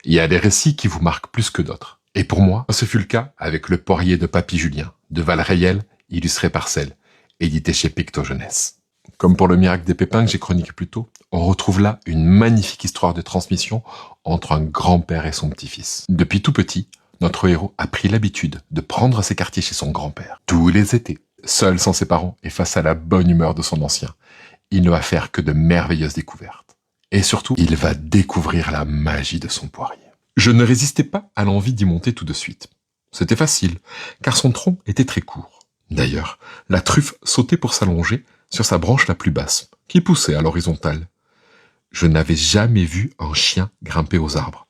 Il y a des récits qui vous marquent plus que d'autres. Et pour moi, ce fut le cas avec Le Poirier de Papy Julien, de Val Réel, illustré par Celle, édité chez Picto Jeunesse. Comme pour Le Miracle des Pépins que j'ai chroniqué plus tôt, on retrouve là une magnifique histoire de transmission entre un grand-père et son petit-fils. Depuis tout petit, notre héros a pris l'habitude de prendre ses quartiers chez son grand-père, tous les étés, seul sans ses parents et face à la bonne humeur de son ancien. Il ne va faire que de merveilleuses découvertes. Et surtout, il va découvrir la magie de son poirier. Je ne résistais pas à l'envie d'y monter tout de suite. C'était facile, car son tronc était très court. D'ailleurs, la truffe sautait pour s'allonger sur sa branche la plus basse, qui poussait à l'horizontale. Je n'avais jamais vu un chien grimper aux arbres,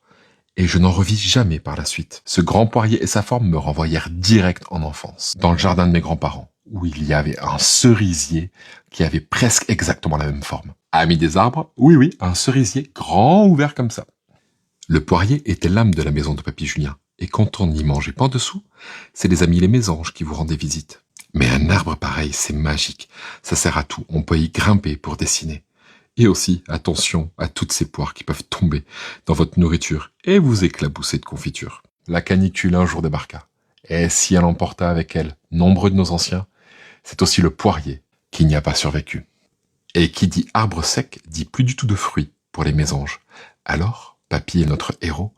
et je n'en revis jamais par la suite. Ce grand poirier et sa forme me renvoyèrent direct en enfance, dans le jardin de mes grands-parents, où il y avait un cerisier qui avait presque exactement la même forme. Ami des arbres, oui, un cerisier grand ouvert comme ça. Le poirier était l'âme de la maison de Papy Julien, et quand on n'y mangeait pas en dessous, c'est les amis les mésanges qui vous rendaient visite. Mais un arbre pareil, c'est magique, ça sert à tout, on peut y grimper pour dessiner. Et aussi, attention à toutes ces poires qui peuvent tomber dans votre nourriture et vous éclabousser de confiture. La canicule un jour débarqua, et si elle emporta avec elle nombreux de nos anciens, c'est aussi le poirier qui n'y a pas survécu. Et qui dit arbre sec dit plus du tout de fruits pour les mésanges. Alors, Papy et notre héros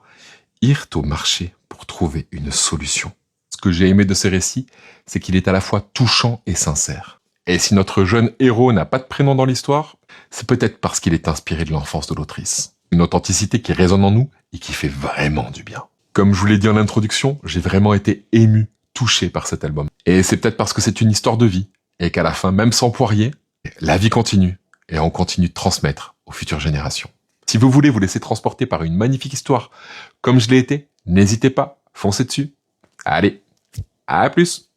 irent au marché pour trouver une solution. Ce que j'ai aimé de ce récit, c'est qu'il est à la fois touchant et sincère. Et si notre jeune héros n'a pas de prénom dans l'histoire, c'est peut-être parce qu'il est inspiré de l'enfance de l'autrice. Une authenticité qui résonne en nous et qui fait vraiment du bien. Comme je vous l'ai dit en introduction, j'ai vraiment été ému, touché par cet album. Et c'est peut-être parce que c'est une histoire de vie, et qu'à la fin, même sans poirier, la vie continue, et on continue de transmettre aux futures générations. Si vous voulez vous laisser transporter par une magnifique histoire, comme je l'ai été, n'hésitez pas, foncez dessus. Allez, à plus!